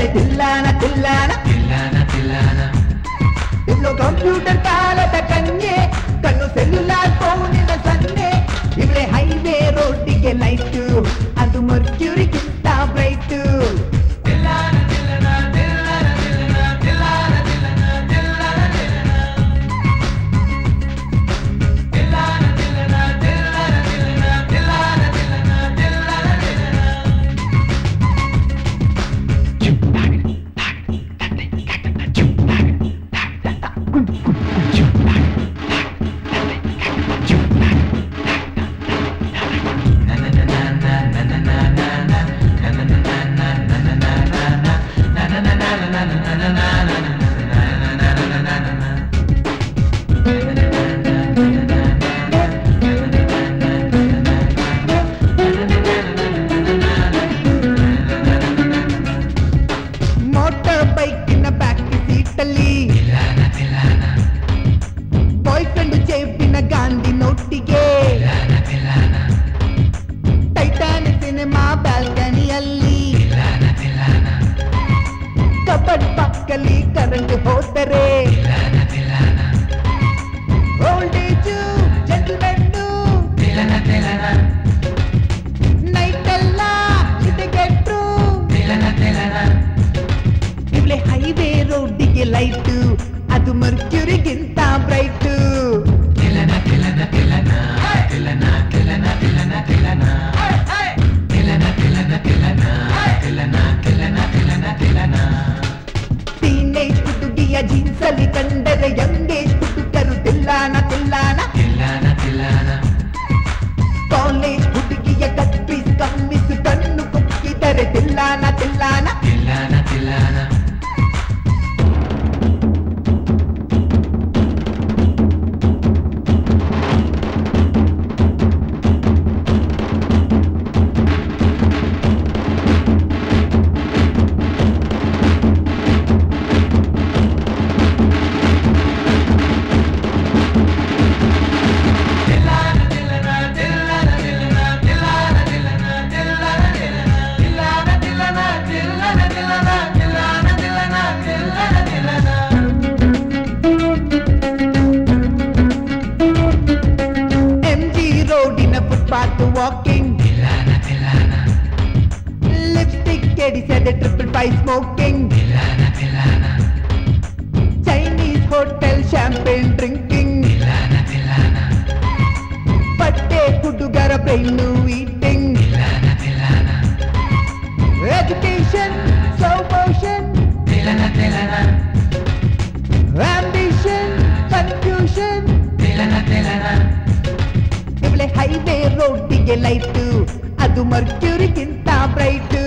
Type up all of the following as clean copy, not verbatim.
ಕುಕ್ಕಿದರೆ ತಿಲ್ಲಾನ ತಿಲ್ಲಾನ ತಿಲ್ಲಾನ ತಿಲ್ಲಾನ. ಇವಳು ಕಂಪ್ಯೂಟರ್ ಕಾಲದ ಕನ್ಯೆ, ಕಣ್ಣು ಸೆಲ್ಯುಲಾರ್ ಫೋನಿನ ಸನ್ನೆ. ಇವಳೆ ಹೈವೇ ರೋಡಿಗೆ ಲೈಟು, ಅದು ಮರ್ಕ್ಯೂರಿಗಿಂತ ಬ್ರೈಟು. ಮೋಟಾರ್ ಬೈಕಿನ ಬ್ಯಾಕ್ ಸೀಟಲ್ಲಿ ಬಾಯ್ ಫ್ರೆಂಡ್ ಜೇಬಿನ ಗಾಂಧಿ ನೋಟಿಗೆ, ಟೈಟಾನಿಕ್ ಸಿನಿಮಾ ಬ್ಯಾಲ್ಕನಿಯಲ್ಲಿ, ಕಬಡ್ ಪಕ್ಕಲ್ಲಿ ಕರೆಂಟ್ ಹೋದರೆ, ಓಲ್ಡ್ ಏಜು ಜೆಂಟಲ್ಮೆನ್ನು, ನೈಟ್ ಎಲ್ಲ ಇದೆಗೆಟ್ರು. ಇವಳೆ ಹೈವೇ ರೋಡಿಗೆ ಲೈಟು, ಅದು ಮರ್ಕ್ಯೂರಿಗಿಂತ ಬ್ರೈಟು. ಟೀನೇಜ್ ಹುಡುಗಿಯ ಜೀನ್ಸಲ್ಲಿ ಕಂಡರೆ ಯಂಗೇಜ್ ಹುಡುಗರು ತಿಲ್ಲಾನ ತಿಲ್ಲಾನ. ಕಾಲೇಜ್ ಹುಡುಗಿಯ ಕತ್ಪೀಸ್ ಕಮ್ಮಿಸು ಕಣ್ಣು ಕುಕ್ಕಿದರೆ ತಿಲ್ಲಾನ ತಿಲ್ಲಾನ. Walking, lipstick said the triple five smoking, Chinese hotel champagne drinking, patte hudugara brain eating, education slow motion, ambition confusion. ಇವಳೆ ಹೈವೇ ರೋಡಿಗೆ ಲೈಟು, ಅದು ಮರ್ಕ್ಯೂರಿಗಿಂತ ಬ್ರೈಟು.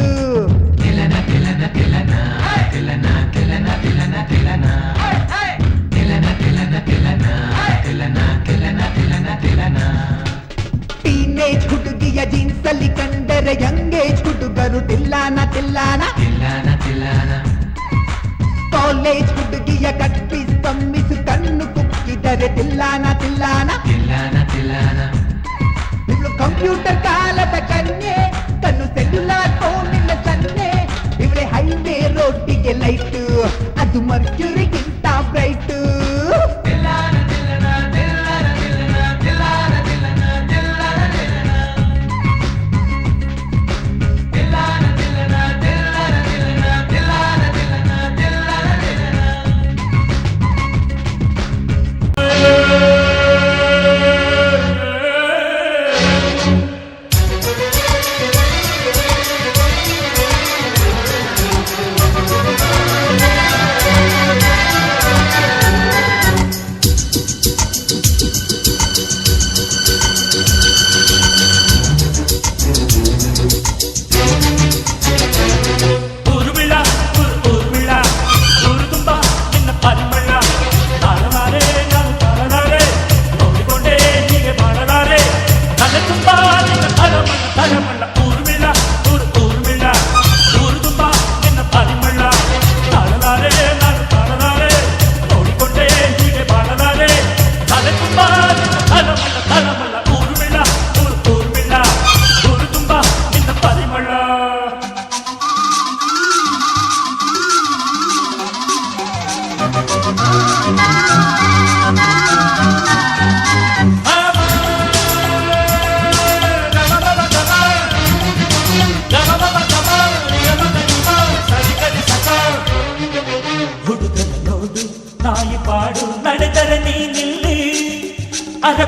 ಟೀನೇಜ್ ಹುಡುಗಿಯ ಜೀನ್ಸಲ್ಲಿ ಕಂಡರೆ ಯಂಗೇಜ್ ಹುಡುಗರು ತಿಲ್ಲಾನ ತಿಲ್ಲಾನ. ಕಾಲೇಜ್ ಹುಡುಗಿಯ ಕಟ್ಪೀಸ್ ಕಮ್ಮಿಸು ಕಣ್ಣು ಕುಕ್ಕಿದರೆ ತಿಲ್ಲಾನ ತಿಲ್ಲಾನ. ಇವಳು ಕಂಪ್ಯೂಟರ್ ಕಾಲದ ಕನ್ಯೆ, ಕಣ್ಣು ಸೆಲ್ಯುಲಾರ್ ಫೋನಿನ ಸನ್ನೆ. ಇವಳೆ ಹೈವೇ ರೋಡಿಗೆ ಲೈಟು, ಅದು ಮರ್ಕ್ಯೂರಿಗಿಂತ ಬ್ರೈಟು.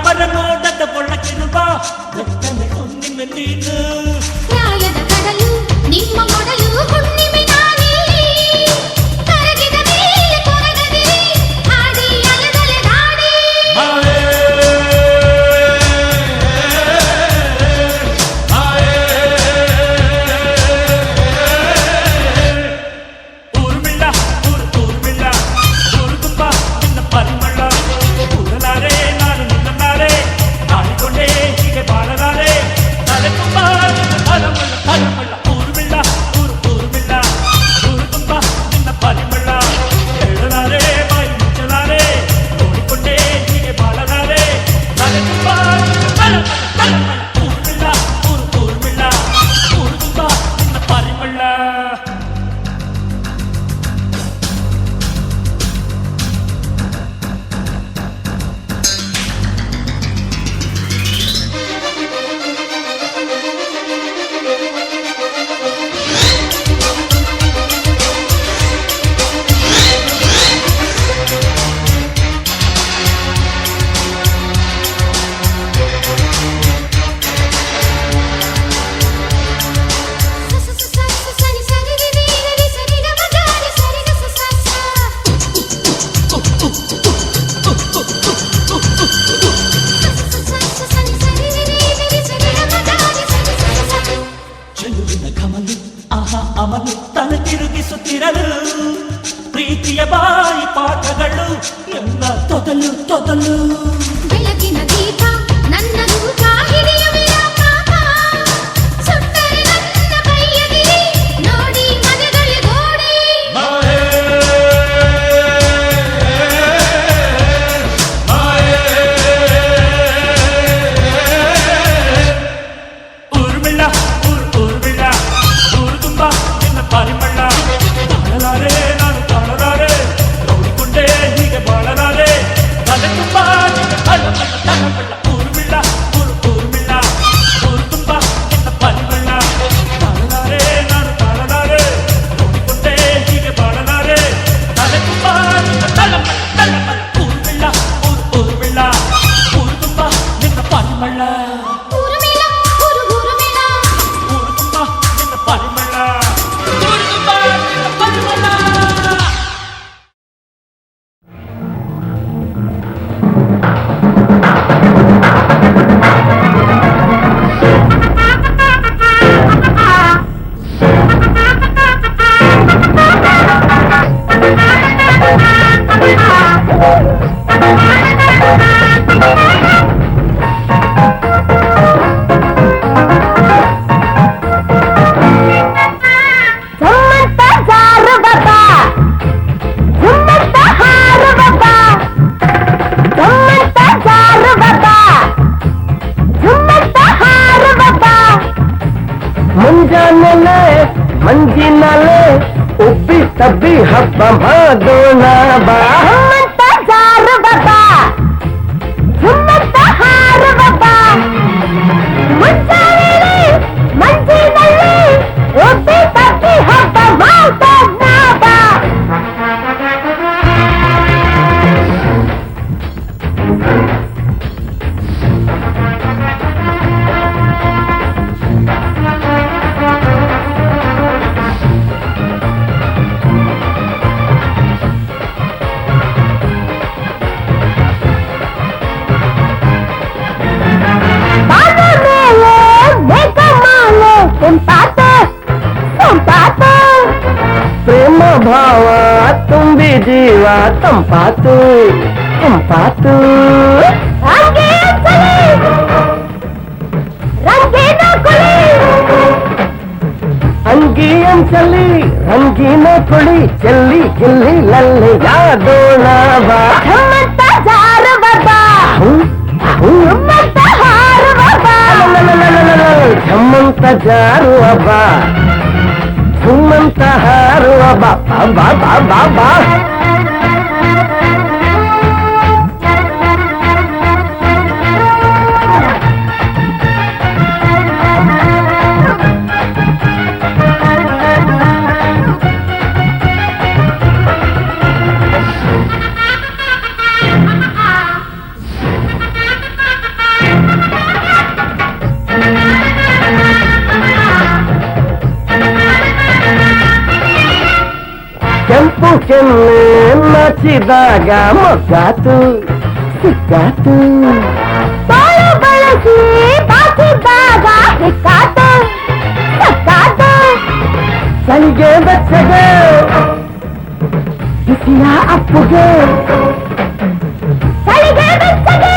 ಬರಮೋಡದ ಒಳಗಿರುವ ಬೆಟ್ಟದ ಹುಣ್ಣಿಮೆ ನೀನು ಪ್ರಾಯದ ಕಡಲು ನಿಮ್ಮ ಮೊಡಲು ಹುಣ್ಣಿಮೆ ನಾನಿಲ್ಲಿ ಕರಗಿದ ಮೇಲೆ ಕೊರಗದಿರಿ ಹಾಡಿ ಅಲೆದಲೆ ದಾಡಿ ಊರ್ಮಿಳ ಊರ್ಮಿಳ ಊರು ತುಂಬ ನಿನ್ನ ಪರಿಮಳ ಕೂದಲಾರೆ ನಾನು ನಿನ್ನಾರೆ ನಾಡಿಕೊಂಡೆ ಹೀಗೆ ಬಾಳಲಾರೆ ತಲೆ ತುಂಬ ತಲಮಳ್ಳ ತಲಮಳ್ಳ ಊರ್ಮಿಳ ಊರ್ಮಿಳ ಊರು ತುಂಬ ನಿನ್ನ ಪರಿಮಳ ಹೇಳಲಾರೆ ಬಾಯಿ ಮುಚ್ಚಲಾರೆ ನೋಡಿಕೊಂಡೆ ಹೀಗೆ ಬಾಳಲಾರೆ ತಲೆ ತುಂಬ ತಲಮಳ್ಳ ತಲಮಳ್ಳ ಊರ್ಮಿಳ ಊರ್ಮಿಳ ಊರು ತುಂಬ ನಿನ್ನ ಪರಿಮಳ ಸನಿ ಸರಿ ರಿ ರಿ ಸರಿ ಗ ಮಗಾರಿ ಸರಿ ಗ ಸ ಸ ಸನಿ ಸರಿ ರಿ ರಿ ಸರಿ ಗ ಮಗಾರಿ ಸರಿ ಸ ಸ ಚೆಲುವಿನ ಕಮಲು ಆಹಾ ಅಮಲು ತಲೆ ತಿರುಗಿಸುತ್ತಿರಲು ಪ್ರೀತಿಯ ಬಾಯಿ ಪಾಠಗಳು ಎಲ್ಲ ತೊದಲು ತೊದಲು ಬೆಳಗಿನ ದೀಪ ನನ್ನ ದೂತ ಹಿಡಿಯುವಿರ ಪಾಪ ಸುಟ್ಟರೆ ನನ್ನ ಕೈಯಗಿರಿ ನೋಡಿ ಮನೆಗಳೇ ಗೋಡೆ ಊರ್ಮಿಳ ಊರ್ಮಿಳ ಊರು ತುಂಬ ನಿನ್ನ ಪರಿಮಳ ಬಾಳಲಾರೆ ನಾನು ಬಾಳಲಾರೆ ನೋಡಿಕೊಂಡೆ ಹೀಗೆ ಬಾಳಲಾರೆ ತಲೆ ತುಂಬ ನಿನ್ನ ತಲಮಳ್ಳ ತಲಮಳ್ಳ ಊರ್ಮಿಳ ಊರ್ಮಿಳ ಊರು ತುಂಬ ನಿನ್ನ ಪರಿಮಳ ಬಾಳಲಾರೆ ನಾನು ಬಾಳಲಾರೆ ನೋಡಿಕೊಂಡೆ ಹೀಗೆ ಬಾಳಲಾರೆ ತಲೆ ತುಂಬ ನಿನ್ನ ತಲಮಳ್ಳ ತಲಮಳ್ಳ ಊರ್ಮಿಳ ಊರ್ಮಿಳ ಊರು ತುಂಬ ನಿನ್ನ ಪರಿಮಳ ಊರುಮೇಳ ಊರುಮೇಳ ಊರು ತುಂಬ ನಿನ್ನ ಪರಿಮಳ ಊರು ತುಂಬ ನಿನ್ನ ಪರಿಮಳ झुम्मत जार बाबा झुम्मत हार बाबा झुम्मत जार बाबा झुम्मत हार बाबा ಮುಂಜಾನೆಲೆ ಮಂಜಿನಲೆ ಉಬ್ಬಿ ತಬ್ಬಿ ಹಬ್ಬ ಮಾಡೋಣ ಬಾ झुम्मत जार बाबा झुम्मत हार बाबा ಮುಂಜಾನೆಲೆ ಮಂಜಿನಲೆ ಉಬ್ಬಿ ತಬ್ಬಿ ಹಬ್ಬ ಮಾಡೋಣ ಬಾ ಪ್ರೇಮ ಭಾವ ತುಂಬಿ ಜೀವ ತಂಪಾತು ತಂಪಾತು ಅಂಗಿ ಅಂಚಲಿ ರಂಗಿನ ಕೊಳಿ ಚೆಲ್ಲಿ ಗಿಲ್ಲಿ ಲಲ್ಲಿ ಯಾದೋಣ ಬಾ ಜಾರ ಬಾಬಾ ಹಾರ ಬಾಬಾ ಝಮ್ಮಂತ ಜಾರುವ ಬಾ ಝುಮ್ಮಂತ ಹಾರುವ ಬಾ ಬಾ ಬಾ ಬಾ ಬಾ ಕಪ್ಪು ಕೆನ್ನೆ ನಾಚಿದಾಗ ಮೊಗ್ಗಾತು ಸಿಕ್ಕಾತು ಬಾಳು ಬಳಸಿ ಬಾಚಿದಾಗ ಸಿಕ್ಕಾತು ಸಕ್ಕಾತು ಚಳಿಗೆ ಬೆಚ್ಚಗೆ ಬಿಸಿಯ ಅಪ್ಪುಗೆ ಚಳಿಗೆ ಬೆಚ್ಚಗೆ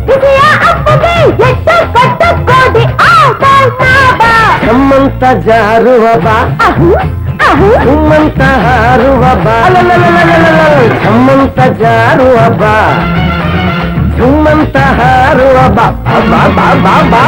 ಬಿಸಿಯ ಅಪ್ಪಗೆ ಎಷ್ಟು ಕಟ್ಟು ಕೋಡಿ ಆಟ ಬಾ ನಮ್ಮಂತ ಜಾರುವ ಬಾ ಅಹು ಅಹು ನಿಮ್ಮಂತ ಹಾರುವ ಬಾ ನಮ್ಮಂತ ಜಾರುವ ಬಾ ನಿಮ್ಮಂತ ಹಾರುವ ಬಾ ಬಾ ಬಾ ಬಾ ಬಾ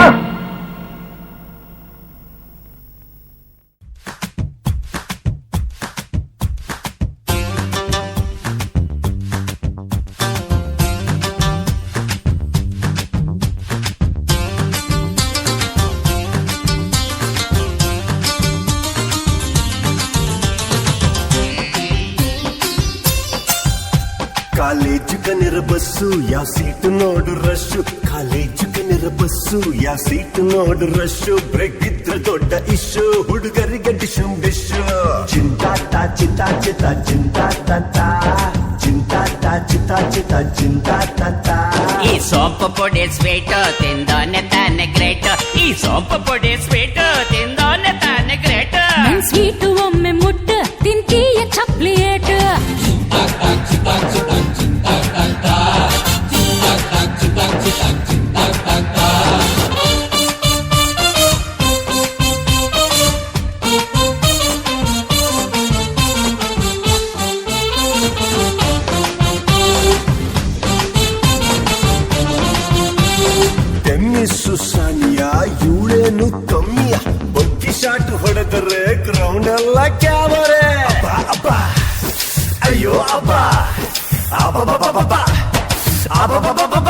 ಕಾಲೇಜು ಕನಿರ ಬಸ್ಸು ಯಾವ ಸೀಟು ನೋಡು ರಶ್ಶು ಕಾಲೇಜು ಕನಿರ ಬಸ್ಸು ಯಾವ ಸೀಟು ನೋಡು ರಶ್ಶು ಬ್ರೇಕ್ ಇದ್ರೆ ದೊಡ್ಡ ಇಶ್ಯೂ ಹುಡುಗರಿಗೆ ಡಿಶಮ್ ಡಿಶ್ಶು ಚಿಂತಾಟ ಚಿತಾ ಚಿತ ಚಿಂತಾಟ ಚಿಂತಾಟ ಚಿತಾ ಚಿತ ಚಿಂತಾಟ ಈ ಸೋಂಪು ಪೊಡಿ ಸ್ವೀಟ್ ತಿಂದೋನೆ ತಾನೆ ಗ್ರೇಟ್ ಈ ಸೋಂಪು ಪೊಡಿ ಸ್ವೀಟ್ ತಿಂದೋನೆ ತಾನೆ ಗ್ರೇಟ್ ನನ್ ಸ್ವೀಟು ಒಮ್ಮೆ ಮುಟ್ಟ ತಿಂತೀಯ ಚಾಕ್ಲೇಟ್ ಟೆನ್ನಿಸ್ಸು ಸಾನಿಯ ಇವಳೇನು ಕಮ್ಮಿಯ ಬಗ್ಗಿ ಶಾಟ್ ಹೊಡೆದರೆ ಗ್ರೌಂಡ್ ಎಲ್ಲ ಕ್ಯಾಮರೆ ಅಬ್ಬ ಅಯ್ಯೋ ಅಬ್ಬ ಅಬ್ಬ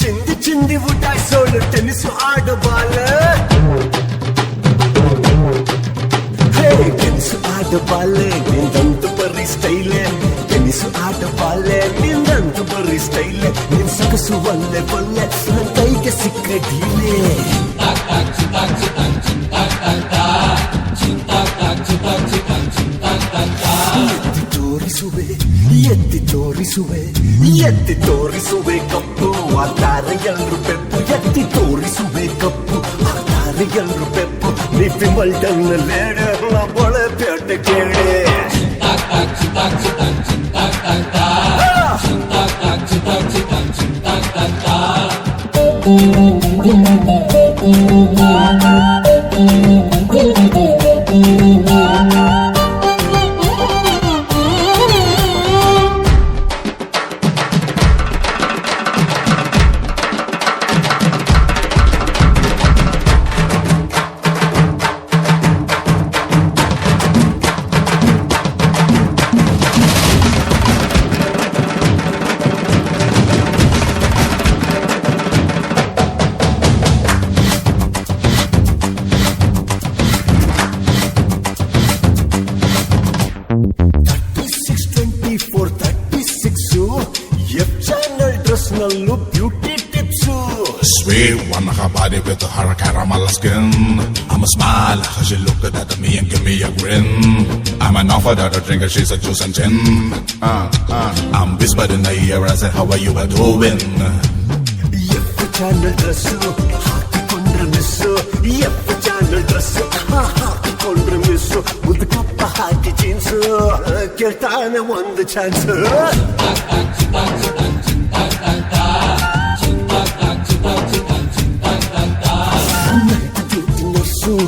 ಚಿಂದಿ ಚಿಂದಿ ಉಟಾಯಿಸೋಳು ಟೆನ್ನಿಸ್ ಆಡು ಬಾಲ ಟೆನ್ನಿಸ್ ಆಡು ಬಾಲೆ ನಿಂದಂತೂ ಬರೀ ಸ್ಟೈಲೆ ಟೆನ್ನಿಸ್ ಆಡು ಬಾಲೆ ನಿಂದಂತೂ ಬರೀ ಸ್ಟೈಲೆ ನಿನ್ ಸೊಗಸು ಒಲ್ಲೆ ಬಲ್ಲೆ ನನ್ ಕೈಗೆ ಸಿಕ್ಕ ಢೀಲೆ ಎತ್ತಿ ತೋರಿಸುವೆ ಎತ್ತಿ ತೋರಿಸುವೆ ಎತ್ತಿ ತೋರಿಸುವೆ ಕಪ್ಪು ಆತಾರೆ ಎಲ್ರು ಪೆಪ್ಪು ಎತ್ತಿ ತೋರಿಸುವೆ ಕಪ್ಪು ಆತಾರೆ ಎಲ್ರು ಪೆಪ್ಪು ನಿಪ್ಪಿ ಮಲ್ಟನ್ನ ಲೇಡೆ ಬೊಳೆ ಪೇಟೆ ಕೇಳೆ ನಲ್ಲೂ beauty tips Sweet one, her body with her caramel skin. I'm a smile, cause she looked at me and give me a grin. I'm an offer that a drinker, she's a juice and gin. I'm whispered in the ear, I said, how are you doing? F channel dress ಹಾಕಿಕೊಂಡ್ರೆ miss F channel dress ಹಾಕಿಕೊಂಡ್ರೆ miss ಒಂದು ಕಪ್ಪ ಹಾಕಿ jeans ಕೇಳ್ತಾನೆ ಒಂದು chance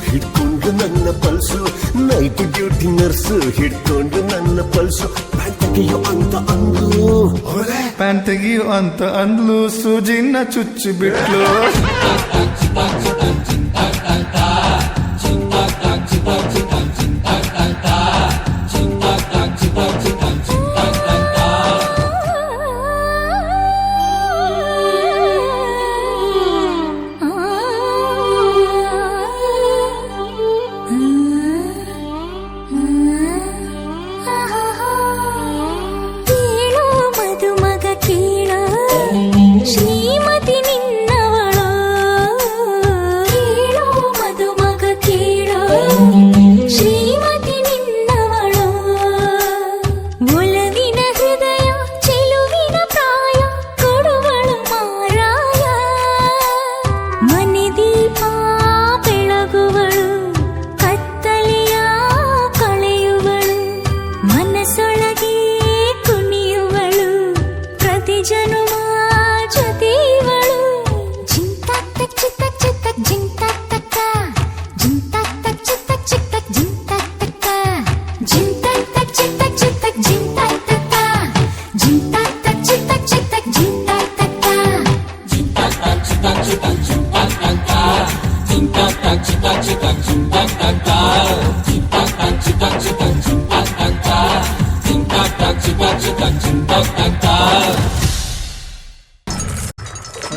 ಹಿಡ್ಕೊಂಡು ನನ್ನ pulse night duty nurse ಹಿಡ್ಕೊಂಡು ನನ್ನ ಪಲ್ಸು ಪ್ಯಾಂಟ್ ತೆಗೆಯೋ ಅಂತ ಅಂದು ಪ್ಯಾಂಟ್ ತೆಗಿಯೋ ಅಂತ ಅಂದ್ಲು ಸೂಜಿನ ಚುಚ್ಚಿ ಬಿಟ್ಲು ಶ್ರೀಮತಿ ನಿನ್ನವಳು ಕೇಳೋ ಮಧುಮ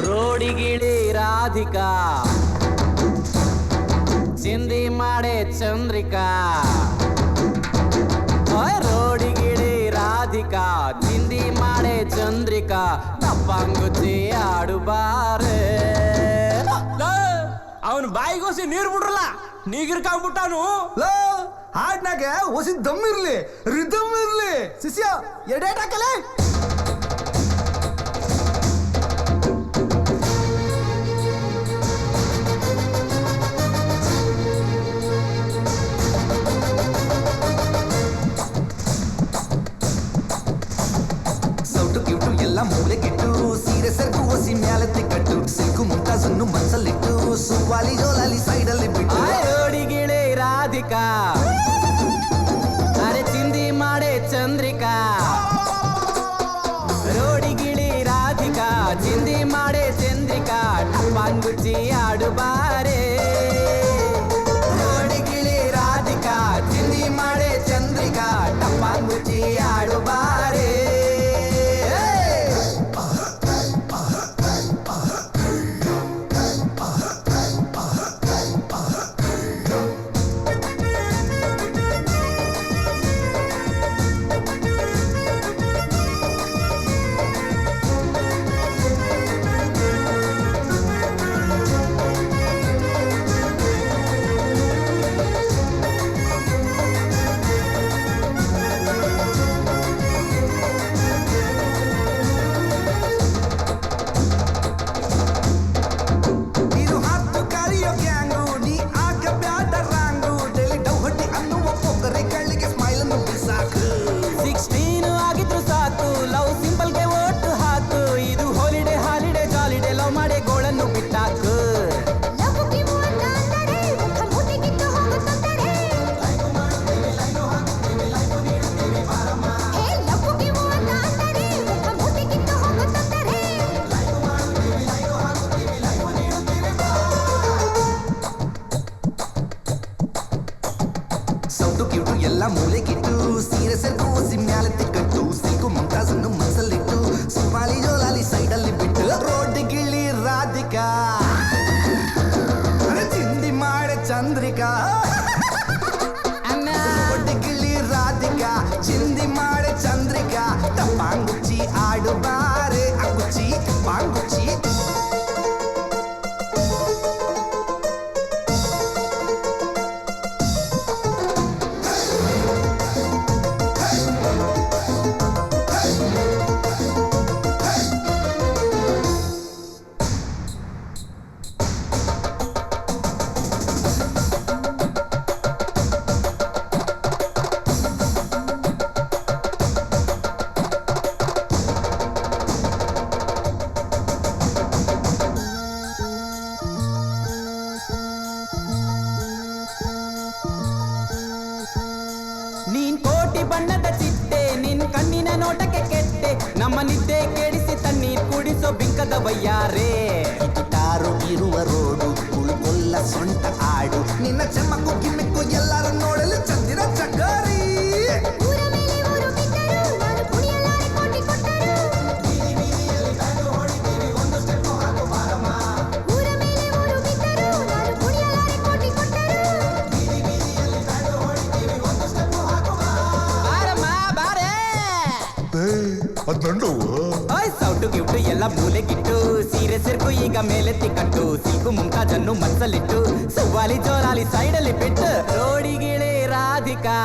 ರೋಡಿಗಿಳಿ ರಾಧಿಕಾ ಚಿಂದಿ ಮಾಡೆ ಚಂದ್ರಿಕಾ ರೋಡಿಗಿಳಿ ರಾಧಿಕಾ ಚಿಂದಿ ಮಾಡೆ ಚಂದ್ರಿಕಾ ತಪ್ಪಂಗುಚ್ಚಿ ಆಡುಬಾರೆ ಅವನು ಬಾಯಿಗೋಸಿ ನೀರು ಬಿಡ್ರಲ್ಲ ನೀಗಿರ್ಕಾಗ್ಬಿಟ್ಟಾನು ಹಾಡ್ನಾಗ ಹೊಸಿ ದಮ್ ಇರ್ಲಿ ರಿದಮ್ ಇರ್ಲಿ ಶಿಷ್ಯ ಎಡೇಟ್ ಹಾಕಲೇ ಸೌಟು ಕ್ಯೂಟು ಎಲ್ಲ ಮೂಲೆ ಕೆಟ್ಟು ಸೀರೆ ಸೆರಕು ಹೊಸಿ ಮ್ಯಾಲತ್ತಿ ಕಟ್ಟು ಸಿಲ್ಕು ಮುಂತಾಸನ್ನು ಮನಸ್ಸಲ್ಲಿಟ್ಟು ಸುವಾಲಿ ಜೋಲಾಲಿ ಸೈಡಲ್ಲಿ ಬಿಟ್ಟು ರೋಡಿಗಿಳಿ ರಾಧಿಕಾ ಅರೆ ಚಿಂದಿ ಮಾಡೆ ಚಂದ್ರಿಕಾ ರೋಡಿಗಿಳಿ ರಾಧಿಕಾ ಚಿಂದಿ ಮಾಡೆ ಚಂದ್ರಿಕಾ ಟಪ್ಪಾಂಗುಚ್ಚಿ ಆಡುಬಾರೆ ರೋಡಿಗಿಳಿ ರಾಧಿಕಾ ಚಿಂದಿ ಮಾಡೆ ಚಂದ್ರಿಕಾ ಟಪ್ಪಾಂಗುಚ್ಚಿ ಆಡುಬಾರೆ ಸೌಟು ಕ್ಯೂಟು ಎಲ್ಲ ಮೂಲೆ ಕಿಟ್ಟು ಸೀರೆ ಸೆರಕು ಹೊಸಿ ಮ್ಯಾಲತ್ತಿ ಕಟ್ಟು ಸಿಲ್ಕು ಮುಂತಾಸನ್ನು ಮನಸ್ಸಲ್ಲಿಟ್ಟು ಸುಮಾಲಿ ಜೋಲಾಲಿ ಸೈಡಲ್ಲಿ ಬಿಟ್ಟು ರೋಡ್ಗಿಳಿ ರಾಧಿಕಾ ಚಿಂದಿ ಮಾಡೆ ಚಂದ್ರಿಕಾ ರೋಡ್ಗಿಳಿ ರಾಧಿಕಾ ಚಿಂದಿ ಮಾಡೆ ಚಂದ್ರಿಕಾ ಟಪ್ಪಾಂಗುಚ್ಚಿ ಆಡುಬಾರೆ ಅಂಗುಚ್ಚಿ ಪಾಂಗುಚ್ಚಿ ನೀನ್ ಕೋಟಿ ಬಣ್ಣದ ಚಿಟ್ಟೆ ನಿನ್ ಕಣ್ಣಿನ ನೋಟಕ್ಕೆ ಕೆಟ್ಟೆ ನಮ್ಮ ನಿದ್ದೆ ಕೆಡಿಸಿ ತಣ್ಣೀರ್ ಕುಡಿಸೋ ಬಿಂಕದ ವಯ್ಯಾರೇ ಗಿಟಾರು ಇರುವ ರೋಡು ಕುಳ್ಕೊಲ್ಲ ಸೊಂಟ ಆಡು ನಿನ್ನ ಚಮ್ಮಕ್ಕು ಗಿಮ್ಮಿಕ್ಕು ಎಲ್ಲರೂ ನೋಡಲು ಚಂದಿರ ಚಕ್ಕಾರಿ ಊರ ಮೇಲೆ ಊರು ಬಿದ್ದರು ನಾನು ಕುಣಿಯಲಾರೆ ಕೋಟಿ ಕೊಟ್ಟರು ಊರ ಮೇಲೆ ಊರು ಬಿದ್ದರು ನಾನು ಕುಣಿಯಲಾರೆ ಕೋಟಿ ಕೊಟ್ಟರು ಬಾರಮ್ಮ ಬಾರೇ ಅದ್ ಸೌಟು ಗಿಫ್ಟು ಎಲ್ಲ ಮೂಲೆಗಿಟ್ಟು ಸೀರೆ ಸೆರಕು ಈಗ ಮೇಲೆತ್ತಿ ಕಟ್ಟು ಸಿಲ್ಕು ಮುಂತಾಜನ್ನು ಮನಸ್ಸಲ್ಲಿಟ್ಟು ಸುವಾಲಿ ಜೋರಾಲಿ ಸೈಡಲ್ಲಿ ಬಿಟ್ಟು ರೋಡಿಗಿಳಿ ರಾಧಿಕಾ